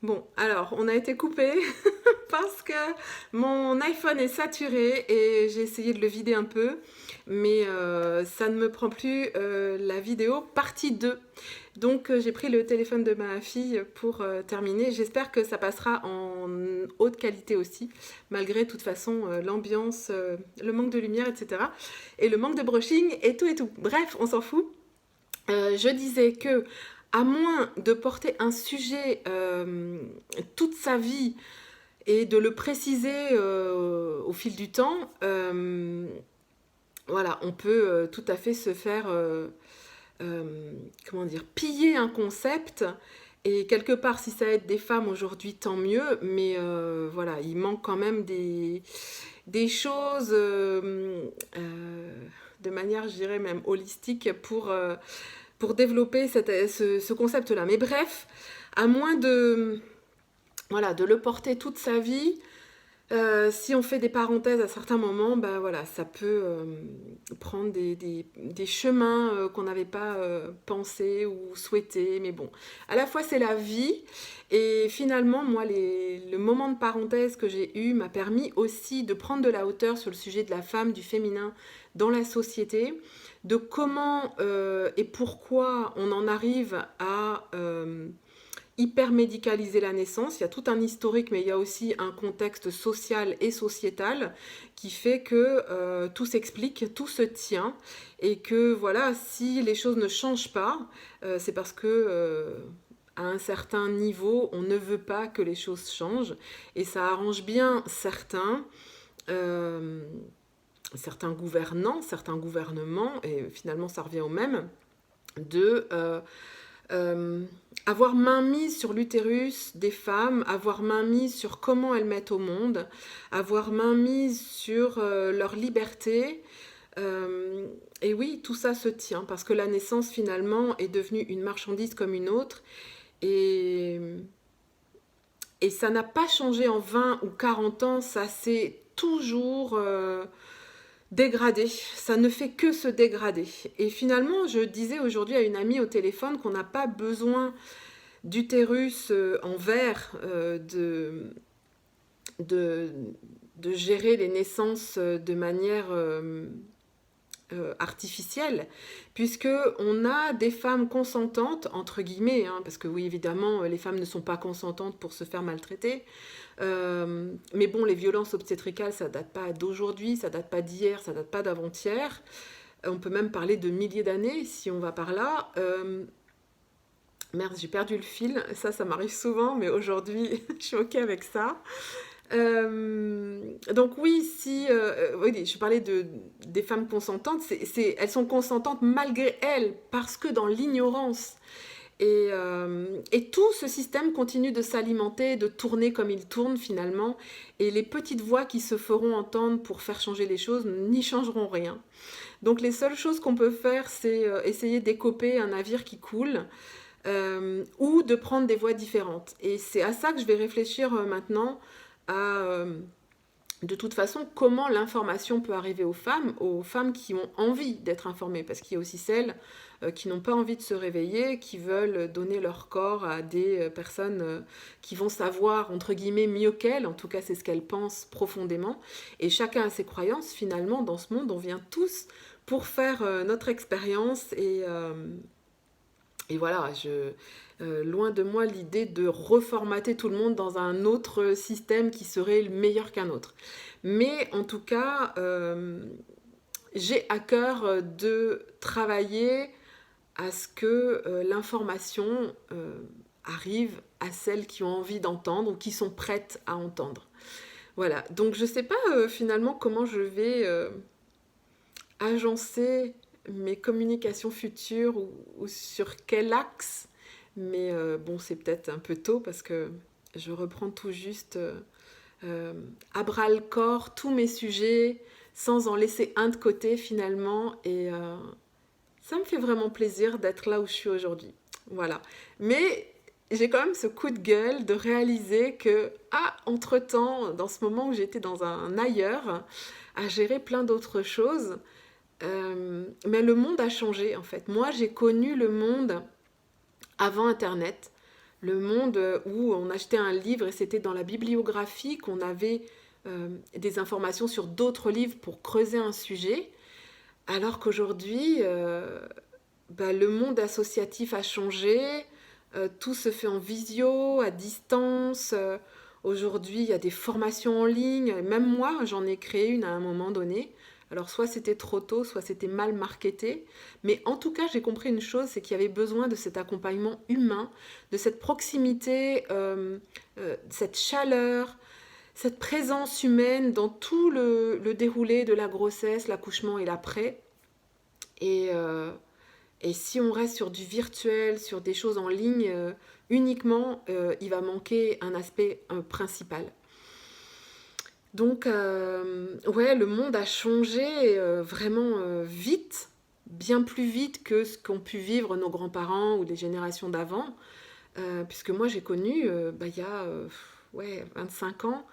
Bon, alors, on a été coupé parce que mon iPhone est saturé et j'ai essayé de le vider un peu, mais ça ne me prend plus la vidéo partie 2. Donc, j'ai pris le téléphone de ma fille pour terminer. J'espère que ça passera en haute qualité aussi, malgré de toute façon l'ambiance, le manque de lumière, etc. Et le manque de brushing et tout et tout. Bref, on s'en fout. Je disais que, à moins de porter un sujet toute sa vie et de le préciser au fil du temps, voilà, on peut tout à fait se faire, comment dire, piller un concept. Et quelque part, si ça aide des femmes aujourd'hui, tant mieux. Mais voilà, il manque quand même des choses de manière, je dirais même holistique pour développer ce concept-là. Mais bref, à moins de, voilà, de le porter toute sa vie, si on fait des parenthèses à certains moments, ben voilà, ça peut prendre des chemins qu'on n'avait pas pensé ou souhaité. Mais bon, à la fois c'est la vie et finalement, moi, le moment de parenthèse que j'ai eu m'a permis aussi de prendre de la hauteur sur le sujet de la femme, du féminin dans la société, de comment et pourquoi on en arrive à hyper médicaliser la naissance. Il y a tout un historique, mais il y a aussi un contexte social et sociétal qui fait que tout s'explique, tout se tient, et que voilà, si les choses ne changent pas, c'est parce que à un certain niveau, on ne veut pas que les choses changent, et ça arrange bien euh, certains gouvernants, certains gouvernements, et finalement ça revient au même, de euh, avoir main mise sur l'utérus des femmes, avoir main mise sur comment elles mettent au monde, avoir main mise sur leur liberté. Euh, et oui, tout ça se tient parce que la naissance finalement est devenue une marchandise comme une autre et, et ça n'a pas changé en 20 ou 40 ans, ça s'est toujours dégradé, ça ne fait que se dégrader. Et finalement, je disais aujourd'hui à une amie au téléphone qu'on n'a pas besoin d'utérus en verre de, de gérer les naissances de manière artificielle, puisque on a des femmes consentantes, entre guillemets, hein, parce que oui, évidemment, les femmes ne sont pas consentantes pour se faire maltraiter, mais bon, les violences obstétricales, ça date pas d'aujourd'hui, ça date pas d'hier, ça date pas d'avant-hier, on peut même parler de milliers d'années, si on va par là. Merde, j'ai perdu le fil. Ça m'arrive souvent, mais aujourd'hui, je suis OK avec ça. Donc oui, si oui, je parlais des femmes consentantes, elles sont consentantes malgré elles, parce que dans l'ignorance. Et tout ce système continue de s'alimenter, de tourner comme il tourne finalement. Et les petites voix qui se feront entendre pour faire changer les choses n'y changeront rien. Donc les seules choses qu'on peut faire, c'est essayer d'écoper un navire qui coule ou de prendre des voies différentes. Et c'est à ça que je vais réfléchir maintenant, à de toute façon comment l'information peut arriver aux femmes qui ont envie d'être informées, parce qu'il y a aussi celles qui n'ont pas envie de se réveiller, qui veulent donner leur corps à des personnes qui vont savoir, entre guillemets, mieux qu'elles, en tout cas c'est ce qu'elles pensent profondément, et chacun a ses croyances, finalement dans ce monde on vient tous pour faire notre expérience et voilà, loin de moi l'idée de reformater tout le monde dans un autre système qui serait meilleur qu'un autre. Mais en tout cas, j'ai à cœur de travailler à ce que l'information arrive à celles qui ont envie d'entendre ou qui sont prêtes à entendre. Voilà, donc je ne sais pas finalement comment je vais agencer mes communications futures ou sur quel axe. Mais bon, c'est peut-être un peu tôt parce que je reprends tout juste à bras le corps tous mes sujets sans en laisser un de côté finalement. Et ça me fait vraiment plaisir d'être là où je suis aujourd'hui. Voilà. Mais j'ai quand même ce coup de gueule de réaliser que, entre-temps, dans ce moment où j'étais dans un ailleurs, à gérer plein d'autres choses, mais le monde a changé en fait. Moi, j'ai connu le monde avant Internet, Le monde où on achetait un livre et c'était dans la bibliographie qu'on avait des informations sur d'autres livres pour creuser un sujet, alors qu'aujourd'hui, le monde associatif a changé, tout se fait en visio, à distance. Aujourd'hui, il y a des formations en ligne. Même moi, j'en ai créé une à un moment donné. Alors, soit c'était trop tôt, soit c'était mal marketé. Mais en tout cas, j'ai compris une chose, c'est qu'il y avait besoin de cet accompagnement humain, de cette proximité, cette chaleur, cette présence humaine dans tout le déroulé de la grossesse, l'accouchement et l'après. Et, euh, et si on reste sur du virtuel, sur des choses en ligne uniquement, il va manquer un aspect principal. Donc, ouais, le monde a changé vraiment vite, bien plus vite que ce qu'ont pu vivre nos grands-parents ou les générations d'avant. Puisque moi, j'ai connu, il y a ouais, 25 ans,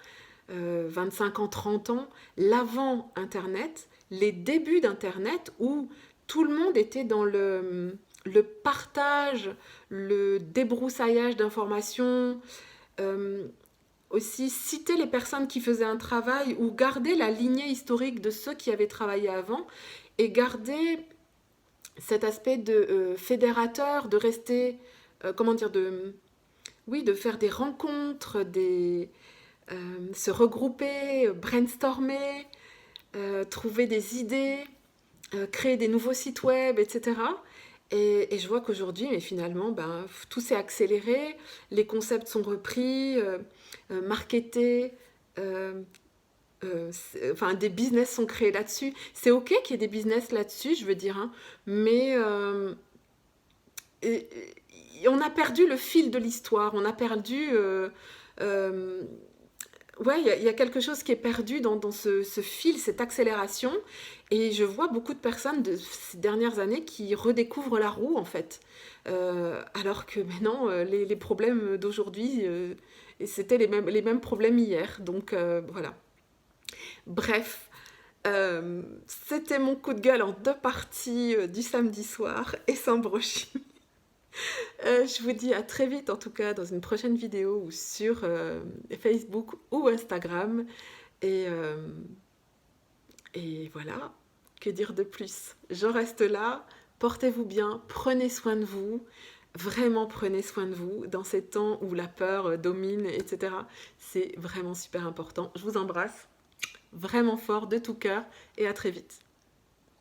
25 ans, 30 ans, l'avant Internet, les débuts d'Internet où tout le monde était dans le partage, le débroussaillage d'informations, euh, aussi citer les personnes qui faisaient un travail ou garder la lignée historique de ceux qui avaient travaillé avant et garder cet aspect de fédérateur, de rester, comment dire, oui, de faire des rencontres, se regrouper, brainstormer, trouver des idées, créer des nouveaux sites web, etc. Et je vois qu'aujourd'hui, mais finalement, tout s'est accéléré, les concepts sont repris, marketés, euh, enfin des business sont créés là-dessus. C'est ok qu'il y ait des business là-dessus, je veux dire, hein, mais et- on a perdu le fil de l'histoire, on a perdu... euh, ouais, il y a quelque chose qui est perdu dans ce fil, cette accélération. Et je vois beaucoup de personnes de ces dernières années qui redécouvrent la roue, en fait. Alors que maintenant, les problèmes d'aujourd'hui, c'était les mêmes problèmes hier. Donc, voilà. Bref, c'était mon coup de gueule en deux parties du samedi soir et sans brochis. Je vous dis à très vite, en tout cas, dans une prochaine vidéo ou sur Facebook ou Instagram. Et, euh, et voilà, que dire de plus? J'en reste là. Portez-vous bien, prenez soin de vous. Vraiment, prenez soin de vous dans ces temps où la peur domine, etc. C'est vraiment super important. Je vous embrasse vraiment fort de tout cœur et à très vite.